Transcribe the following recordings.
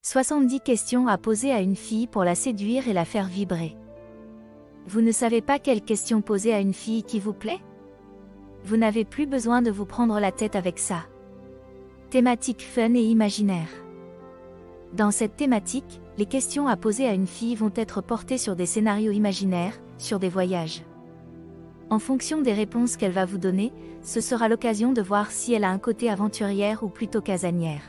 70 questions à poser à une fille pour la séduire et la faire vibrer. Vous ne savez pas quelles questions poser à une fille qui vous plaît? Vous n'avez plus besoin de vous prendre la tête avec ça. Thématique fun et imaginaire. Dans cette thématique, les questions à poser à une fille vont être portées sur des scénarios imaginaires, sur des voyages. En fonction des réponses qu'elle va vous donner, ce sera l'occasion de voir si elle a un côté aventurière ou plutôt casanière.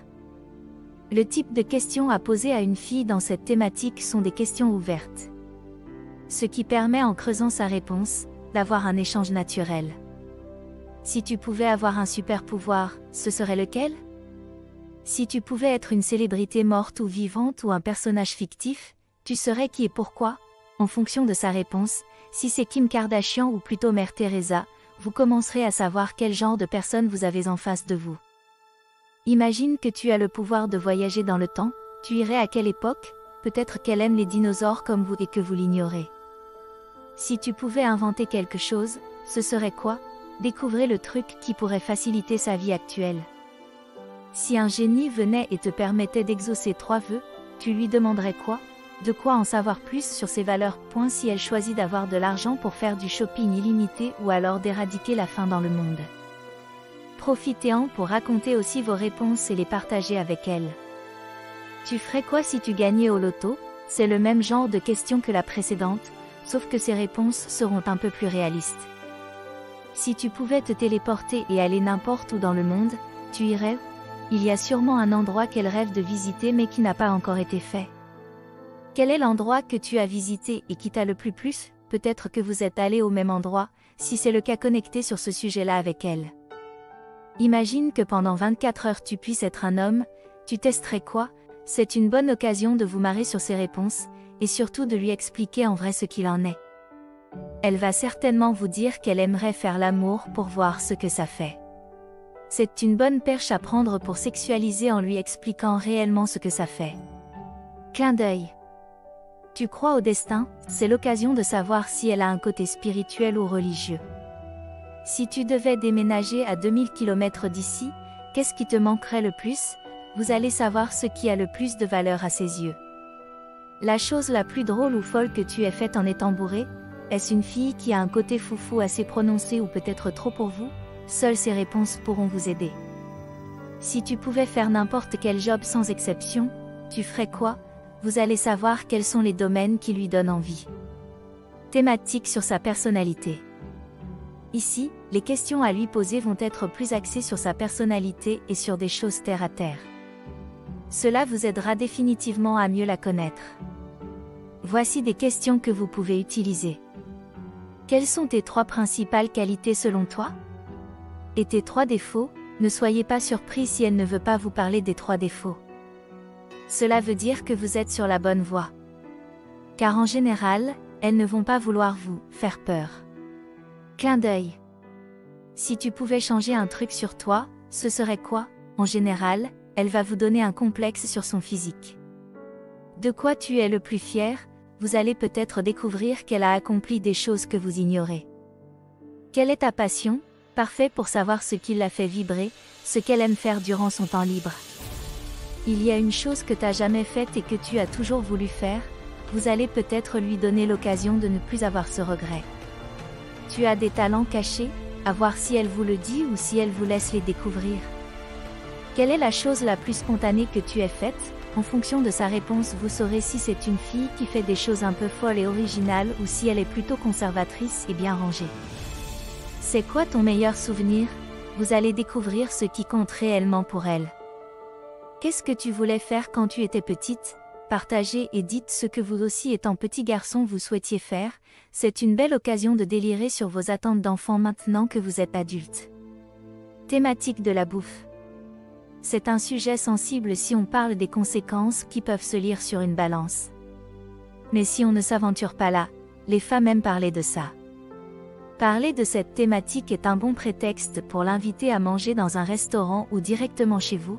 Le type de questions à poser à une fille dans cette thématique sont des questions ouvertes. Ce qui permet, en creusant sa réponse, d'avoir un échange naturel. Si tu pouvais avoir un super pouvoir, ce serait lequel? Si tu pouvais être une célébrité morte ou vivante ou un personnage fictif, tu serais qui et pourquoi? En fonction de sa réponse, si c'est Kim Kardashian ou plutôt Mère Teresa, vous commencerez à savoir quel genre de personne vous avez en face de vous. Imagine que tu as le pouvoir de voyager dans le temps, tu irais à quelle époque? Peut-être qu'elle aime les dinosaures comme vous et que vous l'ignorez. Si tu pouvais inventer quelque chose, ce serait quoi? Découvrez le truc qui pourrait faciliter sa vie actuelle. Si un génie venait et te permettait d'exaucer 3 vœux, tu lui demanderais quoi? De quoi en savoir plus sur ses valeurs? Si elle choisit d'avoir de l'argent pour faire du shopping illimité ou alors d'éradiquer la faim dans le monde. Profitez-en pour raconter aussi vos réponses et les partager avec elle. Tu ferais quoi si tu gagnais au loto? C'est le même genre de question que la précédente, sauf que ces réponses seront un peu plus réalistes. Si tu pouvais te téléporter et aller n'importe où dans le monde, tu irais? Il y a sûrement un endroit qu'elle rêve de visiter mais qui n'a pas encore été fait. Quel est l'endroit que tu as visité et qui t'a le plus plu? Peut-être que vous êtes allé au même endroit, si c'est le cas, connectez sur ce sujet-là avec elle. Imagine que pendant 24 heures tu puisses être un homme, tu testerais quoi? C'est une bonne occasion de vous marrer sur ses réponses, et surtout de lui expliquer en vrai ce qu'il en est. Elle va certainement vous dire qu'elle aimerait faire l'amour pour voir ce que ça fait. C'est une bonne perche à prendre pour sexualiser en lui expliquant réellement ce que ça fait. Clin d'œil. Tu crois au destin? C'est l'occasion de savoir si elle a un côté spirituel ou religieux. Si tu devais déménager à 2000 km d'ici, qu'est-ce qui te manquerait le plus? Vous allez savoir ce qui a le plus de valeur à ses yeux. La chose la plus drôle ou folle que tu aies faite en étant bourré? Est-ce une fille qui a un côté foufou assez prononcé ou peut-être trop pour vous? Seules ces réponses pourront vous aider. Si tu pouvais faire n'importe quel job sans exception, tu ferais quoi? Vous allez savoir quels sont les domaines qui lui donnent envie. Thématique sur sa personnalité. Ici, les questions à lui poser vont être plus axées sur sa personnalité et sur des choses terre à terre. Cela vous aidera définitivement à mieux la connaître. Voici des questions que vous pouvez utiliser. Quelles sont tes 3 principales qualités selon toi? Et tes 3 défauts? Ne soyez pas surpris si elle ne veut pas vous parler des 3 défauts. Cela veut dire que vous êtes sur la bonne voie. Car en général, elles ne vont pas vouloir vous faire peur. Clin d'œil. Si tu pouvais changer un truc sur toi, ce serait quoi? En général, elle va vous donner un complexe sur son physique. De quoi tu es le plus fier? Vous allez peut-être découvrir qu'elle a accompli des choses que vous ignorez. Quelle est ta passion? Parfait pour savoir ce qui la fait vibrer, ce qu'elle aime faire durant son temps libre. Il y a une chose que tu n'as jamais faite et que tu as toujours voulu faire, vous allez peut-être lui donner l'occasion de ne plus avoir ce regret. Tu as des talents cachés, à voir si elle vous le dit ou si elle vous laisse les découvrir. Quelle est la chose la plus spontanée que tu aies faite? En fonction de sa réponse, vous saurez si c'est une fille qui fait des choses un peu folles et originales ou si elle est plutôt conservatrice et bien rangée. C'est quoi ton meilleur souvenir? Vous allez découvrir ce qui compte réellement pour elle. Qu'est-ce que tu voulais faire quand tu étais petite? Partagez et dites ce que vous aussi étant petit garçon vous souhaitiez faire, c'est une belle occasion de délirer sur vos attentes d'enfant maintenant que vous êtes adulte. Thématique de la bouffe. C'est un sujet sensible si on parle des conséquences qui peuvent se lire sur une balance. Mais si on ne s'aventure pas là, les femmes aiment parler de ça. Parler de cette thématique est un bon prétexte pour l'inviter à manger dans un restaurant ou directement chez vous.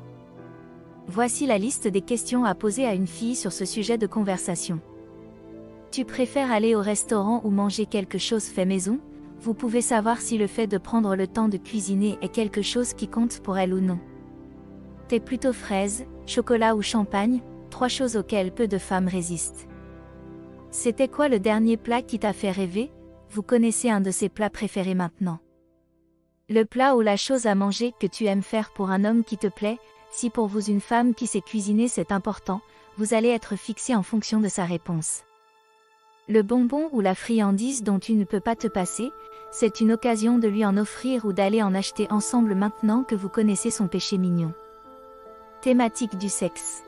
Voici la liste des questions à poser à une fille sur ce sujet de conversation. Tu préfères aller au restaurant ou manger quelque chose fait maison? Vous pouvez savoir si le fait de prendre le temps de cuisiner est quelque chose qui compte pour elle ou non. T'es plutôt fraise, chocolat ou champagne? 3 choses auxquelles peu de femmes résistent. C'était quoi le dernier plat qui t'a fait rêver? Vous connaissez un de ces plats préférés maintenant. Le plat ou la chose à manger que tu aimes faire pour un homme qui te plaît. Si pour vous une femme qui sait cuisiner c'est important, vous allez être fixé en fonction de sa réponse. Le bonbon ou la friandise dont tu ne peux pas te passer, c'est une occasion de lui en offrir ou d'aller en acheter ensemble maintenant que vous connaissez son péché mignon. Thématique du sexe.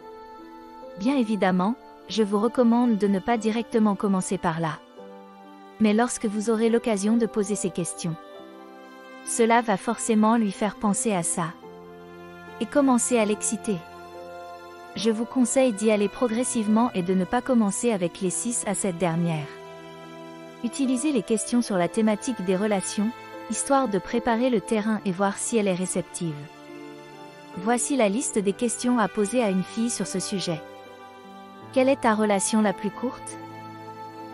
Bien évidemment, je vous recommande de ne pas directement commencer par là. Mais lorsque vous aurez l'occasion de poser ces questions, cela va forcément lui faire penser à ça. Et commencer à l'exciter. Je vous conseille d'y aller progressivement et de ne pas commencer avec les 6 à 7 dernières. Utilisez les questions sur la thématique des relations, histoire de préparer le terrain et voir si elle est réceptive. Voici la liste des questions à poser à une fille sur ce sujet. Quelle est ta relation la plus courte?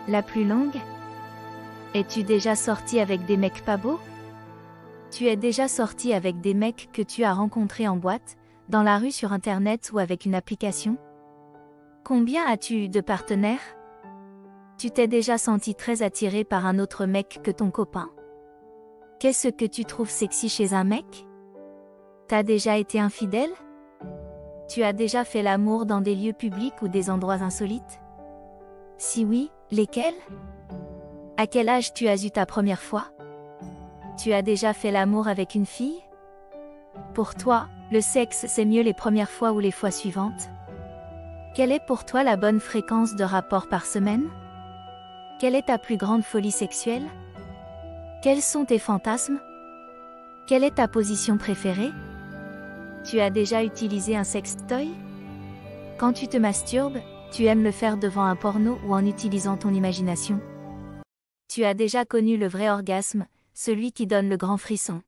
La plus longue? Es-tu déjà sorti avec des mecs pas beaux? Tu es déjà sorti avec des mecs que tu as rencontrés en boîte, dans la rue, sur internet ou avec une application? Combien as-tu eu de partenaires? Tu t'es déjà senti très attiré par un autre mec que ton copain? Qu'est-ce que tu trouves sexy chez un mec? T'as déjà été infidèle? Tu as déjà fait l'amour dans des lieux publics ou des endroits insolites? Si oui, lesquels? À quel âge tu as eu ta première fois? Tu as déjà fait l'amour avec une fille? Pour toi, le sexe c'est mieux les premières fois ou les fois suivantes? Quelle est pour toi la bonne fréquence de rapport par semaine? Quelle est ta plus grande folie sexuelle? Quels sont tes fantasmes? Quelle est ta position préférée? Tu as déjà utilisé un sextoy? Quand tu te masturbes, tu aimes le faire devant un porno ou en utilisant ton imagination? Tu as déjà connu le vrai orgasme, celui qui donne le grand frisson?